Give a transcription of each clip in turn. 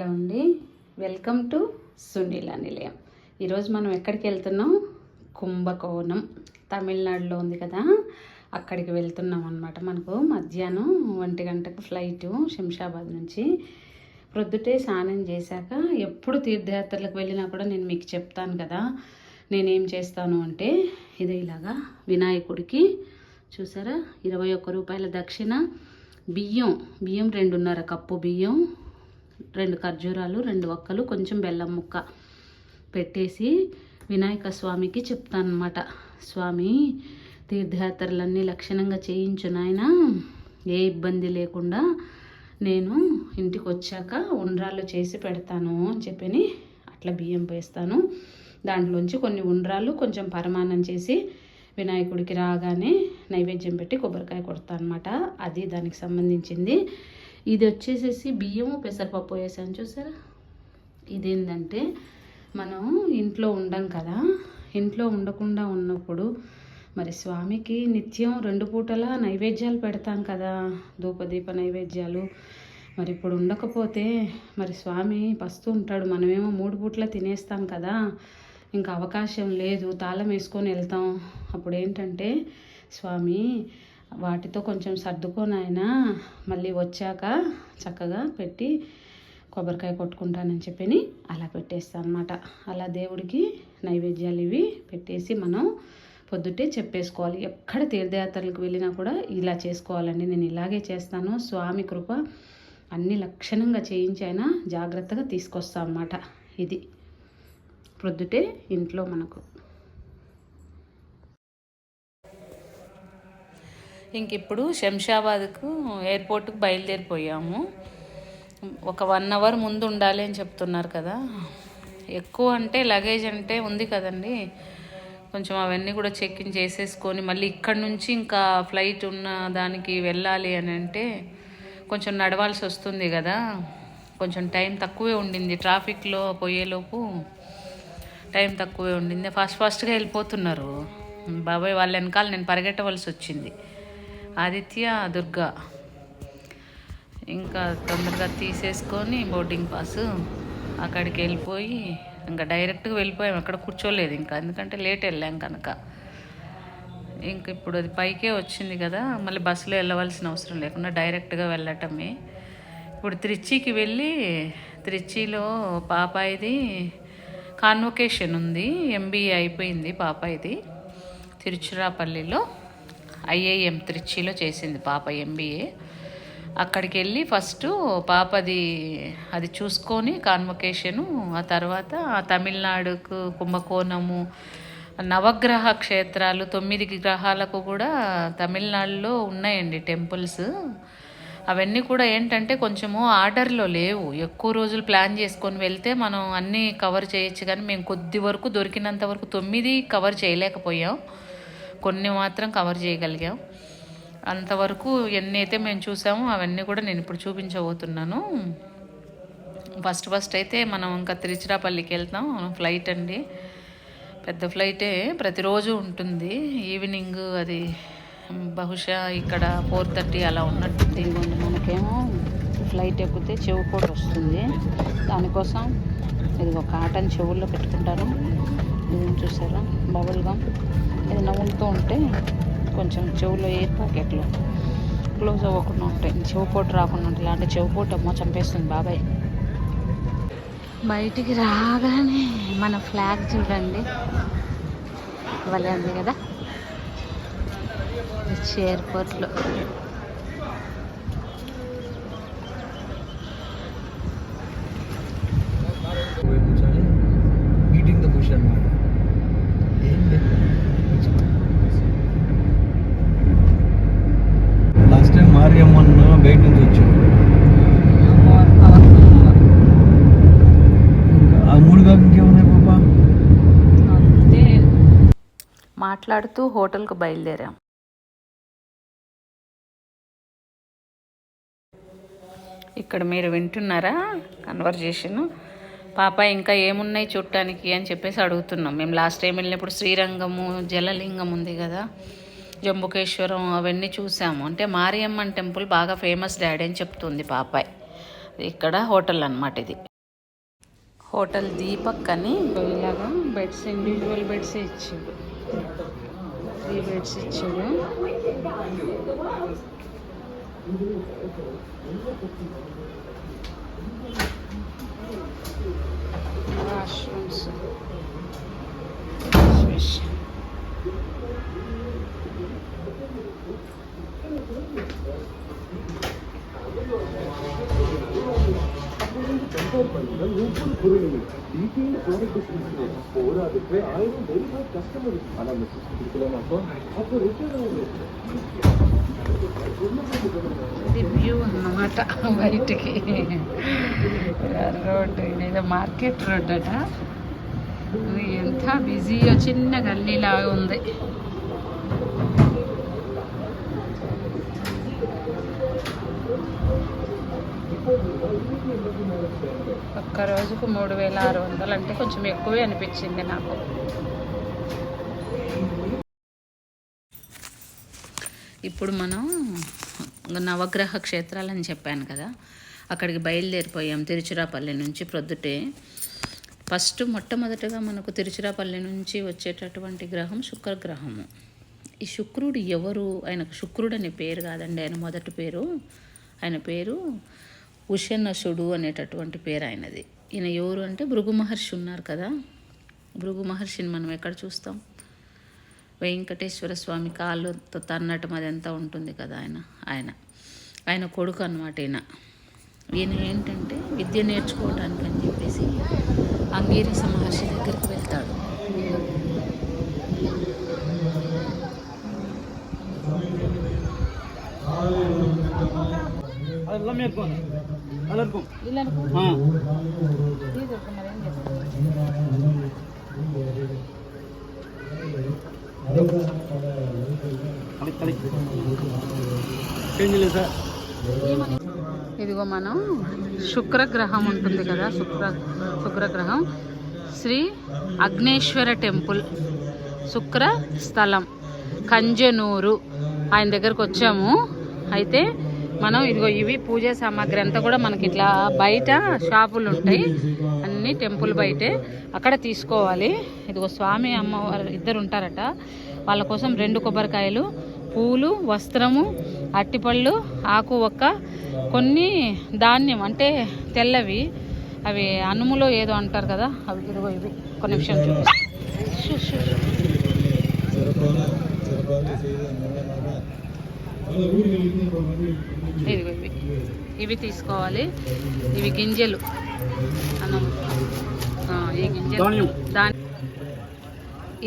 Hello అండి, welcome to Sunila నిలయం. ఈరోజు మనం ఎక్కడికి వెళ్తున్నాం? కుంభకోణం, తమిళనాడులో ఉంది కదా, అక్కడికి వెళ్తున్నాం అన్నమాట. మనకు మధ్యాహ్నం 1 గంటకు ఫ్లైటు శంషాబాద్ నుంచి. ప్రొద్దుటే స్నానం చేశాక ఎప్పుడు తీర్థయాత్రలకు వెళ్ళినా కూడా నేను మీకు చెప్తాను కదా, నేనేం చేస్తాను అంటే ఇది ఇలాగా వినాయకుడికి చూసారా 21 రూపాయల దక్షిణ, బియ్యం 2.5 కప్పు బియ్యం, 2 ఖర్జూరాలు, 2 వక్కలు, కొంచెం బెల్లం ముక్క పెట్టేసి వినాయక స్వామికి చెప్తానమాట. స్వామి, తీర్థయాత్రలన్నీ లక్షణంగా చేయించు నాయన, ఏ ఇబ్బంది లేకుండా నేను ఇంటికి వచ్చాక ఉండ్రాళ్ళు చేసి పెడతాను అని చెప్పి అట్లా బియ్యం వేస్తాను. దాంట్లోంచి కొన్ని ఉండ్రాళ్ళు, కొంచెం పరమాన్నం చేసి వినాయకుడికి రాగానే నైవేద్యం పెట్టి కొబ్బరికాయ కొడతాను అనమాట. అది దానికి సంబంధించింది. ఇది వచ్చేసేసి బియ్యము పెసరపప్పు వేసాను చూసారా. ఇదేంటంటే మనం ఇంట్లో ఉండం కదా, ఇంట్లో ఉండకుండా ఉన్నప్పుడు మరి స్వామికి నిత్యం 2 పూటలా నైవేద్యాలు పెడతాం కదా, ధూపదీప నైవేద్యాలు. మరి ఇప్పుడు ఉండకపోతే మరి స్వామి పస్తూ ఉంటాడు, మనమేమో 3 పూటలా తినేస్తాం కదా, ఇంకా అవకాశం లేదు, తాళం వేసుకొని వెళ్తాం. అప్పుడు ఏంటంటే స్వామి వాటితో కొంచెం సర్దుకోనాయన, మళ్ళీ వచ్చాక చక్కగా పెట్టి కొబ్బరికాయ కొట్టుకుంటానని చెప్పి అలా పెట్టేస్తాను అనమాట. అలా దేవుడికి నైవేద్యాలు ఇవి పెట్టేసి మనం పొద్దుటే చెప్పేసుకోవాలి. ఎక్కడ తీర్థయాత్రలకు వెళ్ళినా కూడా ఇలా చేసుకోవాలండి. నేను ఇలాగే చేస్తాను. స్వామి కృప అన్ని లక్షణంగా చేయించి అయినా జాగ్రత్తగా తీసుకొస్తాను అన్నమాట. ఇది ప్రొద్దుటే ఇంట్లో మనకు. ఇంక ఇప్పుడు శంషాబాద్కు ఎయిర్పోర్ట్కి బయలుదేరిపోయాము. ఒక 1 అవర్ ముందు ఉండాలి అని చెప్తున్నారు కదా. ఎక్కువ అంటే లగేజ్ అంటే ఉంది కదండి, కొంచెం అవన్నీ కూడా చెక్ ఇన్ చేసేసుకొని మళ్ళీ ఇక్కడ నుంచి ఇంకా ఫ్లైట్ ఉన్న దానికి వెళ్ళాలి అని అంటే కొంచెం నడవాల్సి వస్తుంది కదా. కొంచెం టైం తక్కువే ఉండింది, ట్రాఫిక్లో పోయేలోపు టైం తక్కువే ఉండింది. ఫాస్ట్గా వెళ్ళిపోతున్నారు. బాబాయ్ వాళ్ళ వెనకాల నేను పరిగెట్టవలసి వచ్చింది. ఆదిత్య, దుర్గా ఇంకా తొందరగా తీసేసుకొని బోర్డింగ్ పాస్ అక్కడికి వెళ్ళిపోయి ఇంకా డైరెక్ట్గా వెళ్ళిపోయాం. ఎక్కడ కూర్చోలేదు ఇంకా, ఎందుకంటే లేట్ వెళ్ళాం కనుక. ఇంక ఇప్పుడు అది పైకే వచ్చింది కదా, మళ్ళీ బస్సులో వెళ్ళవలసిన అవసరం లేకుండా డైరెక్ట్గా వెళ్ళటమే. ఇప్పుడు త్రిచ్చికి వెళ్ళి, త్రిచ్చిలో పాపాయిది కాన్వొకేషన్ ఉంది, ఎంబీఏ అయిపోయింది పాపాయిది. తిరుచిరాపల్లిలో ఐఐఎం త్రిచ్చిలో చేసింది పాప ఎంబీఏ. అక్కడికి వెళ్ళి ఫస్ట్ పాపది అది చూసుకొని కాన్వొకేషను, ఆ తర్వాత తమిళనాడుకు కుంభకోణము, నవగ్రహ క్షేత్రాలు 9 గ్రహాలకు కూడా తమిళనాడులో ఉన్నాయండి టెంపుల్స్. అవన్నీ కూడా ఏంటంటే కొంచెము ఆర్డర్లో లేవు. ఎక్కువ రోజులు ప్లాన్ చేసుకొని వెళ్తే మనం అన్నీ కవర్ చేయొచ్చు, కానీ మేము కొద్ది వరకు దొరికినంత వరకు 9 కవర్ చేయలేకపోయాం, కొన్ని మాత్రం కవర్ చేయగలిగాం. అంతవరకు ఎన్ని అయితే మేము చూసామో అవన్నీ కూడా నేను ఇప్పుడు చూపించబోతున్నాను. ఫస్ట్ అయితే మనం ఇంకా తిరుచిరాపల్లికి వెళ్తాం. ఫ్లైట్ అండి, పెద్ద ఫ్లైటే, ప్రతిరోజు ఉంటుంది. ఈవినింగ్ అది బహుశా ఇక్కడ 4:30 అలా ఉన్నట్టుంది. మనకేమో ఫ్లైట్ ఎక్కితే చెవు కూడా వస్తుంది, దానికోసం ఇది కాటన్ చెవుల్లో పెట్టుకుంటాను. ఇది చూసారా, బబుల్ గమ్. ఇది నవ్వుతూ ఉంటే కొంచెం చెవులో ఎయిర్ పాకెట్లు క్లోజ్ అవ్వకుండా ఉంటాయి, చెవుపోటు రాకుండా ఉంటాయి. ఇలాంటి చెవుపోటు అమ్మో చంపేస్తుంది బాబాయ్. బయటికి రాగానే మన ఫ్లాగ్ చూడండి, భలే ఉంది కదా ఎయిర్పోర్ట్లో. లాస్ట్ టైం మారియమ్మన్ బయట నుంచి వచ్చాం. ఆ 3 కాక ఇంకేమున్నాయి పాపా? మాట్లాడుతూ హోటల్కు బయలుదేరాం. ఇక్కడ మీరు వింటున్నారా కన్వర్జేషను? పాప ఇంకా ఏమున్నాయి చూడటానికి అని చెప్పేసి అడుగుతున్నాం. మేము లాస్ట్ టైం వెళ్ళినప్పుడు శ్రీరంగము, జలలింగం ఉంది కదా, జంబుకేశ్వరం అవన్నీ చూసాము. అంటే మారియమ్మన్ టెంపుల్ బాగా ఫేమస్ డాడీ అని చెప్తుంది పాపాయ్. ఇక్కడ హోటల్ అన్నమాట ఇది. హోటల్ దీపక్ అని ఇలాగా బెడ్స్ ఇండివిజువల్ బెడ్స్ ఇచ్చాడు. 3 బెడ్స్ ఇచ్చాడు. వాష్రూమ్స్ ఇది వ్యూ అన్నమాట బయటికి. రోడ్డు ఇదేదో మార్కెట్ రోడ్ అట. ఇది ఎంత బిజీగా చిన్న గల్లీలాగా ఉంది. ఒక్క రోజుకు 3600 అంటే కొంచెం ఎక్కువే అనిపించింది నాకు. ఇప్పుడు మనం నవగ్రహ క్షేత్రాలని చెప్పాను కదా, అక్కడికి బయలుదేరిపోయాం తిరుచిరాపల్లి నుంచి ప్రొద్దుటే. మొట్టమొదటిగా మనకు తిరుచిరాపల్లి నుంచి వచ్చేటటువంటి గ్రహం శుక్రగ్రహము. ఈ శుక్రుడు ఎవరు? ఆయనకు శుక్రుడు అనే పేరు కాదండి, ఆయన మొదటి పేరు. ఆయన పేరు ఉషనసుడు అనేటటువంటి పేరు ఆయనది. ఈయన ఎవరు అంటే భృగు మహర్షి ఉన్నారు కదా, భృగు మహర్షిని మనం ఎక్కడ చూస్తాం? వెంకటేశ్వర స్వామి కాళ్ళతో తన్నటం అదంతా ఉంటుంది కదా, ఆయన కొడుకు అన్నమాట. ఈయన ఏంటంటే విద్య నేర్చుకోవడానికి అని చెప్పేసి అంగీరస మహర్షి దగ్గరికి వెళ్తాడు. ఇదిగో మనం శుక్రగ్రహం ఉంటుంది కదా, శుక్రగ్రహం శ్రీ అగ్నేశ్వర టెంపుల్, శుక్ర స్థలం, కంజనూరు ఆయన దగ్గరకు వచ్చాము. అయితే మనం ఇదిగో ఇవి పూజా సామాగ్రి అంతా కూడా మనకి ఇట్లా బయట షాపులు ఉంటాయి, అన్నీ టెంపుల్ బయటే, అక్కడ తీసుకోవాలి. ఇదిగో స్వామి అమ్మవారు ఇద్దరు ఉంటారట, వాళ్ళ కోసం 2 కొబ్బరికాయలు, పూలు, వస్త్రము, అట్టిపళ్ళు, ఆకు ఒక్క, కొన్ని ధాన్యం అంటే తెల్లవి, అవి అనుములో ఏదో అంటారు కదా అవి. ఇదిగో ఇవి కొన్ని నిమిషం ఇదిగో ఇవి తీసుకోవాలి. ఇవి గింజలు అన్నం, ఈ గింజలు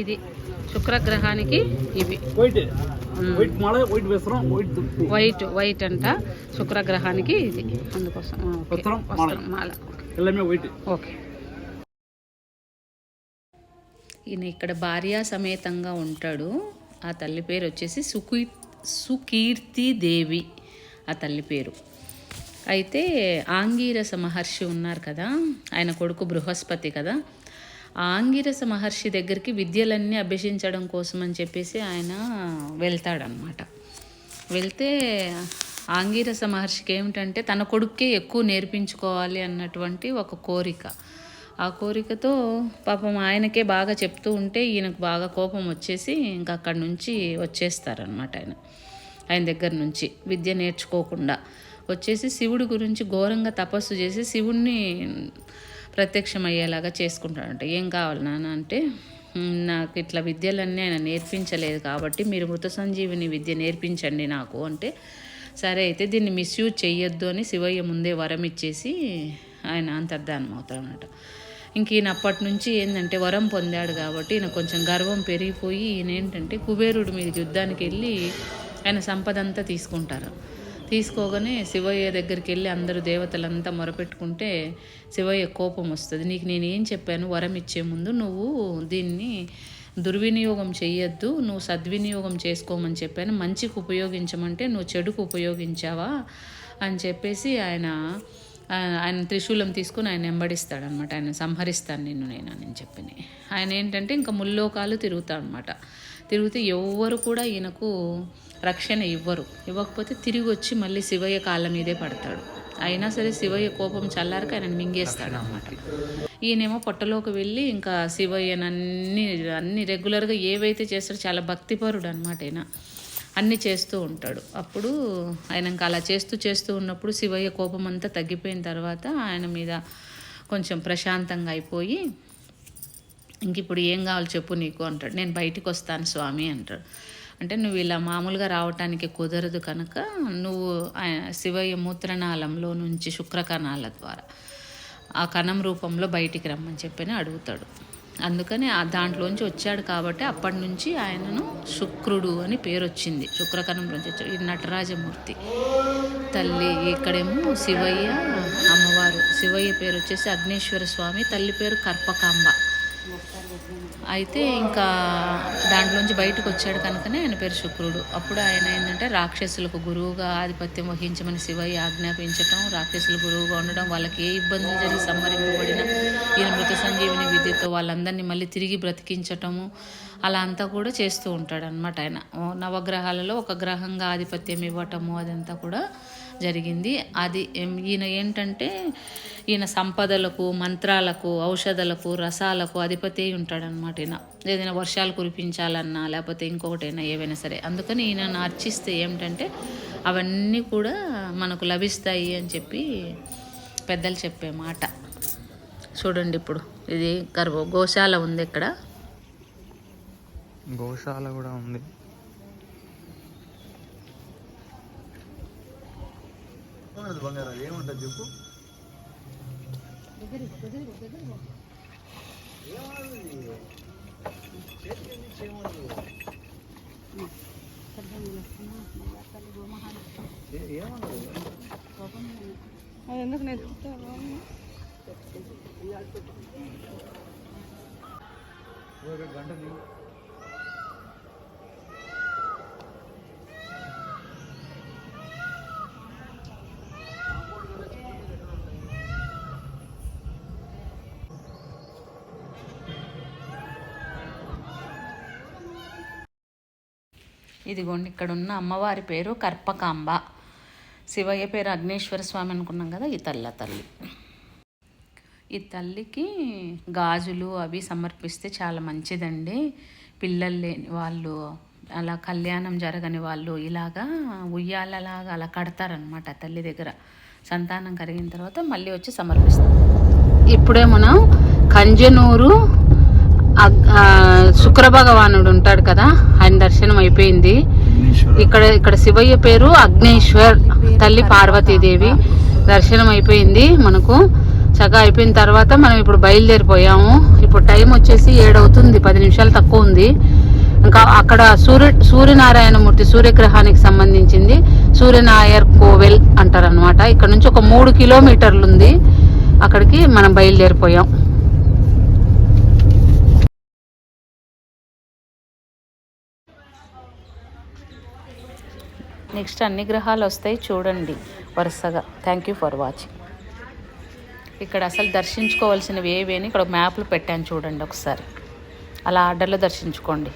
ఇది శుక్రగ్రహానికి ఇవి వైట్ అంట శుక్రగ్రహానికి ఇది, అందుకోసం మాల. ఓకే. ఈయన ఇక్కడ భార్యా సమేతంగా ఉంటాడు. ఆ తల్లి పేరు వచ్చేసి సుకీర్తి దేవి ఆ తల్లి పేరు. అయితే ఆంగీరస మహర్షి ఉన్నారు కదా, ఆయన కొడుకు బృహస్పతి కదా, ఆ ఆంగీరస మహర్షి దగ్గరికి విద్యలన్నీ అభ్యసించడం కోసం అని చెప్పేసి ఆయన వెళ్తాడనమాట. వెళ్తే ఆంగీరస మహర్షికి ఏమిటంటే తన కొడుక్కే ఎక్కువ నేర్పించుకోవాలి అన్నటువంటి ఒక కోరిక. ఆ కోరికతో పాపం ఆయనకే బాగా చెప్తూ ఉంటే ఈయనకు బాగా కోపం వచ్చేసి ఇంకా అక్కడి నుంచి వచ్చేస్తారనమాట. ఆయన దగ్గర నుంచి విద్య నేర్చుకోకుండా వచ్చేసి శివుడి గురించి ఘోరంగా తపస్సు చేసి శివుణ్ణి ప్రత్యక్షమయ్యేలాగా చేసుకుంటాడంట. ఏం కావాలి నాన్న అంటే, నాకు ఇట్లా విద్యలన్నీ ఆయన నేర్పించలేదు కాబట్టి మీరు మృత సంజీవిని విద్య నేర్పించండి నాకు అంటే, సరే అయితే దీన్ని మిస్యూజ్ చెయ్యొద్దు అని శివయ్య ముందే వరం ఇచ్చేసి ఆయన అంతర్ధానం అవుతాడనమాట. ఇంక ఈయన అప్పటి నుంచి ఏంటంటే వరం పొందాడు కాబట్టి ఈయన కొంచెం గర్వం పెరిగిపోయి ఈయన ఏంటంటే కుబేరుడి మీద యుద్ధానికి వెళ్ళి ఆయన సంపద అంతా తీసుకుంటారు. తీసుకోగానే శివయ్య దగ్గరికి వెళ్ళి అందరూ దేవతలంతా మొరపెట్టుకుంటే శివయ్య కోపం వస్తుంది. నీకు నేనేం చెప్పాను, వరం ఇచ్చే ముందు నువ్వు దీన్ని దుర్వినియోగం చెయ్యొద్దు, నువ్వు సద్వినియోగం చేసుకోమని చెప్పాను, మంచికి ఉపయోగించమంటే నువ్వు చెడుకు ఉపయోగించావా అని చెప్పేసి ఆయన త్రిశూలం తీసుకుని ఆయన వెంబడిస్తాడనమాట. ఆయన సంహరిస్తాను నేను చెప్పి ఆయన ఏంటంటే ఇంకా ముల్లోకాలు తిరుగుతాడు అనమాట. తిరిగితే ఎవ్వరు కూడా ఈయనకు రక్షణ ఇవ్వకపోతే తిరిగి వచ్చి మళ్ళీ శివయ్య కాళ్ళ మీదే పడతాడు. అయినా సరే శివయ్య కోపం చల్లారక ఆయన మింగేస్తాడు అనమాట. ఈయనేమో పొట్టలోకి వెళ్ళి ఇంకా శివయ్యను అన్ని రెగ్యులర్గా ఏవైతే చేస్తాడో చాలా భక్తిపరుడు అనమాట ఆయన. అన్నీ చేస్తూ ఉంటాడు. అప్పుడు ఆయన ఇంకా అలా చేస్తూ ఉన్నప్పుడు శివయ్య కోపం అంతా తగ్గిపోయిన తర్వాత ఆయన మీద కొంచెం ప్రశాంతంగా అయిపోయి, ఇంక ఇప్పుడు ఏం కావాలి చెప్పు నీకు అంటాడు. నేను బయటికి వస్తాను స్వామి అంటాడు. అంటే నువ్వు ఇలా మామూలుగా రావటానికి కుదరదు కనుక నువ్వు శివయ్య మూత్రనాళంలో నుంచి శుక్రకణాల ద్వారా ఆ కణం రూపంలో బయటికి రమ్మని చెప్పని అడుగుతాడు. అందుకని దాంట్లోంచి వచ్చాడు కాబట్టి అప్పటి నుంచి ఆయనను శుక్రుడు అని పేరు వచ్చింది. శుక్రకణంలోంచి వచ్చాడు. ఇది నటరాజమూర్తి తల్లి. ఇక్కడేమో శివయ్య అమ్మవారు. శివయ్య పేరు వచ్చేసి అగ్నేశ్వర స్వామి, తల్లి పేరు కర్పకాంబ. అయితే ఇంకా దాంట్లోంచి బయటకు వచ్చాడు కనుకనే ఆయన పేరు శుక్రుడు. అప్పుడు ఆయన ఏంటంటే రాక్షసులకు గురువుగా ఆధిపత్యం వహించమని శివయ్య ఆజ్ఞాపించటం, రాక్షసులు గురువుగా ఉండడం, వాళ్ళకి ఏ ఇబ్బందులు జరిగి సంహరింపబడిన ఈయన మృత సంజీవిని విద్యతో వాళ్ళందరినీ మళ్ళీ తిరిగి బ్రతికించటము అలా అంతా కూడా చేస్తూ ఉంటాడు అనమాట. ఆయన నవగ్రహాలలో ఒక గ్రహంగా ఆధిపత్యం ఇవ్వటము అదంతా కూడా జరిగింది. అది ఈయన ఏంటంటే ఈయన సంపదలకు, మంత్రాలకు, ఔషధాలకు, రసాలకు అధిపతి ఉంటాడనమాట. ఈయన ఏదైనా వర్షాలు కురిపించాలన్నా లేకపోతే ఇంకొకటైనా ఏవైనా సరే, అందుకని ఈయనను అర్చిస్తే ఏమిటంటే అవన్నీ కూడా మనకు లభిస్తాయి అని చెప్పి పెద్దలు చెప్పే మాట. చూడండి ఇప్పుడు ఇది గోశాల ఉంది, ఇక్కడ గోశాల కూడా ఉంది. ఏముంటుంది చెప్పు. ఎందుకు నేర్చుకుంటా ఇదిగోండి, ఇక్కడ ఉన్న అమ్మవారి పేరు కర్పకాంబ, శివయ్య పేరు అగ్నేశ్వర స్వామి అనుకున్నాం కదా. ఈ తల్లి ఈ తల్లికి గాజులు అవి సమర్పిస్తే చాలా మంచిదండి. పిల్లలు లేని వాళ్ళు, అలా కళ్యాణం జరగని వాళ్ళు ఇలాగా ఉయ్యాలలాగా అలా కడతారనమాట తల్లి దగ్గర. సంతానం కలిగిన తర్వాత మళ్ళీ వచ్చి సమర్పిస్తారు. ఇప్పుడే మనం కంజనూరు శుక్ర భగవానుడు ఉంటాడు కదా, ఆయన దర్శనం అయిపోయింది. ఇక్కడ శివయ్య పేరు అగ్నేశ్వర్, తల్లి పార్వతీదేవి. దర్శనం అయిపోయింది మనకు చక్కగా. అయిపోయిన తర్వాత మనం ఇప్పుడు బయలుదేరిపోయాము. ఇప్పుడు టైం వచ్చేసి 7 అవుతుంది, 10 నిమిషాలు తక్కువ ఉంది. ఇంకా అక్కడ సూర్యనారాయణమూర్తి సూర్యగ్రహానికి సంబంధించింది సూర్యనాయర్ కోవెల్ అంటారు అనమాట. ఇక్కడ నుంచి ఒక 3 కిలోమీటర్లు ఉంది, అక్కడికి మనం బయలుదేరిపోయాం. నెక్స్ట్ అన్ని గ్రహాలు వస్తాయి చూడండి వరుసగా. Thank you for watching. ఇక్కడ అసలు దర్శించుకోవాల్సినవి ఏవేని ఇక్కడ మ్యాప్లు పెట్టాను చూడండి ఒకసారి, అలా ఆర్డర్లో దర్శించుకోండి.